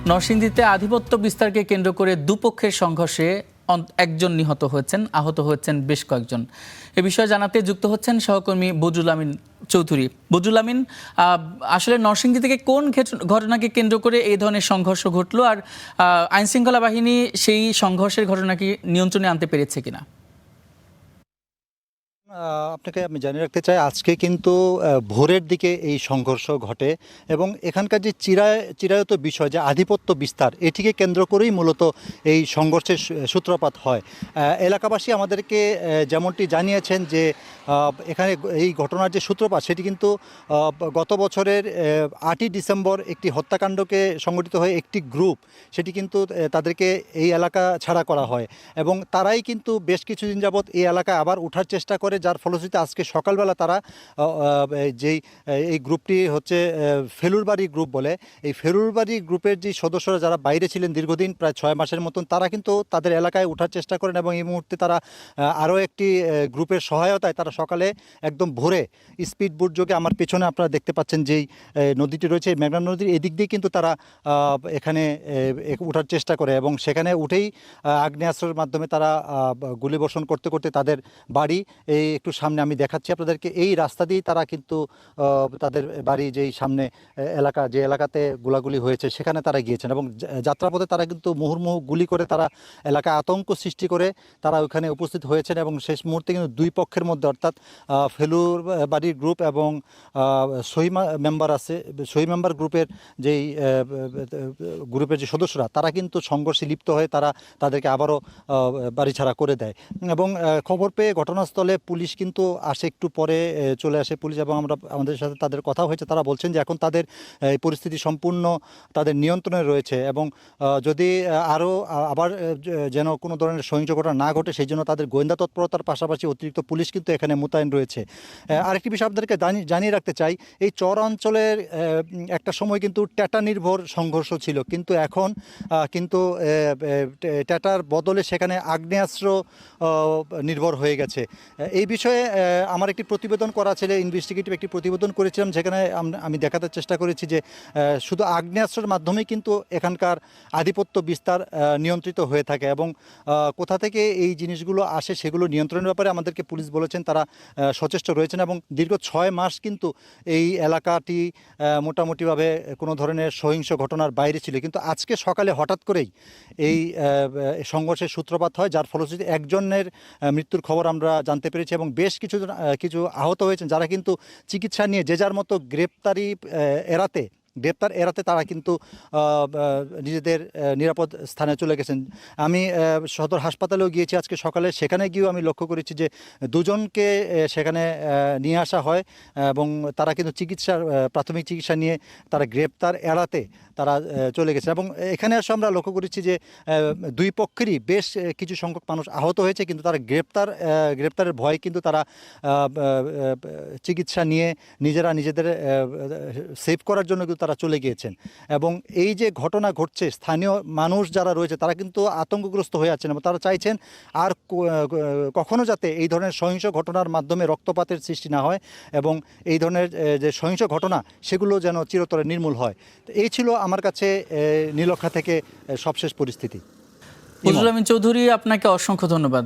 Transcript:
নরসিংদীতে আধিপত্য বিস্তারকে কেন্দ্র করে দুপক্ষের সংঘর্ষে একজন নিহত হয়েছেন, আহত হয়েছেন বেশ কয়েকজন। এ বিষয়ে জানাতে যুক্ত হচ্ছেন সহকর্মী বজলুল আমিন চৌধুরী। বজলুল আমিন, আসলে নরসিংদী থেকে কোন ঘটনাকে কেন্দ্র করে এই ধরনের সংঘর্ষ ঘটলো, আর আইনশৃঙ্খলা বাহিনী সেই সংঘর্ষের ঘটনা কি নিয়ন্ত্রণে আনতে পেরেছে কিনা? আপনাকে আমি জানিয়ে রাখতে চাই, আজকে কিন্তু ভোরের দিকে এই সংঘর্ষ ঘটে এবং এখানকার যে চিরায়ত বিষয় যে আধিপত্য বিস্তার, এটিকে কেন্দ্র করেই মূলত এই সংঘর্ষের সূত্রপাত হয়। এলাকাবাসী আমাদেরকে যেমনটি জানিয়েছেন যে এখানে এই ঘটনার যে সূত্রপাত সেটি কিন্তু গত বছরের 8ই ডিসেম্বর একটি হত্যাকাণ্ডকে সংঘটিত হয়ে একটি গ্রুপ সেটি কিন্তু তাদেরকে এই এলাকা ছাড়া করা হয় এবং তারাই কিন্তু বেশ কিছুদিন যাবৎ এই এলাকায় আবার ওঠার চেষ্টা করে, যার ফলশ্রুতিতে আজকে সকালবেলা তারা এই গ্রুপটি হচ্ছে ফেলুরবাড়ি গ্রুপ বলে, এই ফেলুরবাড়ি গ্রুপের যে সদস্যরা যারা বাইরে ছিলেন দীর্ঘদিন প্রায় 6 মাসের মতন, তারা কিন্তু তাদের এলাকায় ওঠার চেষ্টা করেন এবং এই মুহূর্তে তারা আরও একটি গ্রুপের সহায়তায় তারা সকালে একদম ভোরে স্পিড বোট যোগে, আমার পেছনে আপনারা দেখতে পাচ্ছেন যেই নদীটি রয়েছে মেঘনা নদীর এদিক দিয়ে কিন্তু তারা এখানে ওঠার চেষ্টা করে এবং সেখানে উঠেই আগ্নেয়াস্ত্রের মাধ্যমে তারা গুলিবর্ষণ করতে করতে তাদের বাড়ি এই একটু সামনে আমি দেখাচ্ছি আপনাদেরকে, এই রাস্তা দিয়েই তারা কিন্তু তাদের বাড়ি যেই সামনে এলাকা, যে এলাকাতে গোলাগুলি হয়েছে সেখানে তারা গিয়েছেন এবং যাত্রাপথে তারা কিন্তু মুহুর্মুহু গুলি করে তারা এলাকায় আতঙ্ক সৃষ্টি করে তারা ওখানে উপস্থিত হয়েছেন এবং শেষ মুহূর্তে কিন্তু দুই পক্ষের মধ্যে, অর্থাৎ ফেলুর বাড়ির গ্রুপ এবং সহি মেম্বার গ্রুপের যেই গ্রুপের যে সদস্যরা, তারা কিন্তু সংঘর্ষে লিপ্ত হয়ে তারা তাদেরকে আবারও বাড়ি ছাড়া করে দেয় এবং খবর পেয়ে ঘটনাস্থলে পুলিশ কিন্তু আসে, একটু পরে চলে আসে পুলিশ এবং আমাদের সাথে তাদের কথা হয়েছে। তারা বলছেন যে এখন তাদের এই পরিস্থিতি সম্পূর্ণ তাদের নিয়ন্ত্রণে রয়েছে এবং যদি আরও আবার যেন কোনো ধরনের সহিংস ঘটনা না ঘটে সেই জন্য তাদের গোয়েন্দা তৎপরতার পাশাপাশি অতিরিক্ত পুলিশ কিন্তু এখানে মোতায়েন রয়েছে। আরেকটি বিষয় আপনাদেরকে জানিয়ে রাখতে চাই, এই চর অঞ্চলের একটা সময় কিন্তু ট্যাটা নির্ভর সংঘর্ষ ছিল, কিন্তু এখন কিন্তু ট্যাটার বদলে সেখানে আগ্নেয়াস্ত্র নির্ভর হয়ে গেছে। এই বিষয়ে আমার একটি প্রতিবেদন করা ছিল, ইনভেস্টিগেটিভ একটি প্রতিবেদন করেছিলাম, যেখানে আমি দেখাতে চেষ্টা করেছি যে শুধু আগ্নেয়াস্ত্রের মাধ্যমেই কিন্তু এখানকার আধিপত্য বিস্তার নিয়ন্ত্রিত হয়ে থাকে এবং কোথা থেকে এই জিনিসগুলো আসে সেগুলো নিয়ন্ত্রণের ব্যাপারে আমাদেরকে পুলিশ বলেছেন তারা সচেষ্ট রয়েছেন এবং দীর্ঘ 6 মাস কিন্তু এই এলাকাটি মোটামুটিভাবে কোনো ধরনের সহিংস ঘটনার বাইরে ছিল, কিন্তু আজকে সকালে হঠাৎ করেই এই সংঘর্ষের সূত্রপাত হয়, যার ফলশ্রুতিতে একজনের মৃত্যুর খবর আমরা জানতে পেরেছি এবং বেশ কিছু আহত হয়েছেন, যারা কিন্তু চিকিৎসা নিয়ে যে যার মতো গ্রেপ্তার এড়াতে তারা কিন্তু নিজেদের নিরাপদ স্থানে চলে গেছেন। আমি সদর হাসপাতালেও গিয়েছি আজকে সকালে, সেখানে গিয়েও আমি লক্ষ্য করেছি যে দুজনকে সেখানে নিয়ে আসা হয় এবং তারা কিন্তু প্রাথমিক চিকিৎসা নিয়ে তারা গ্রেপ্তার এড়াতে তারা চলে গেছে এবং এখানে এসে আমরা লক্ষ্য করেছি যে দুই পক্ষেরই বেশ কিছু সংখ্যক মানুষ আহত হয়েছে, কিন্তু তারা গ্রেপ্তারের ভয় কিন্তু তারা চিকিৎসা নিয়ে নিজেদের সেভ করার জন্য কিন্তু তারা চলে গিয়েছেন এবং এই যে ঘটনা ঘটছে, স্থানীয় মানুষ যারা রয়েছে তারা কিন্তু আতঙ্কগ্রস্ত হয়ে আছেন এবং তারা চাইছেন আর কখনো যাতে এই ধরনের সহিংস ঘটনার মাধ্যমে রক্তপাতের সৃষ্টি না হয় এবং এই ধরনের যে সহিংস ঘটনা সেগুলো যেন চিরতরে নির্মূল হয়। তো এই ছিল আমার কাছে নীলক্ষা থেকে সবশেষ পরিস্থিতি। বজলুল আমিন চৌধুরী, আপনাকে অসংখ্য ধন্যবাদ।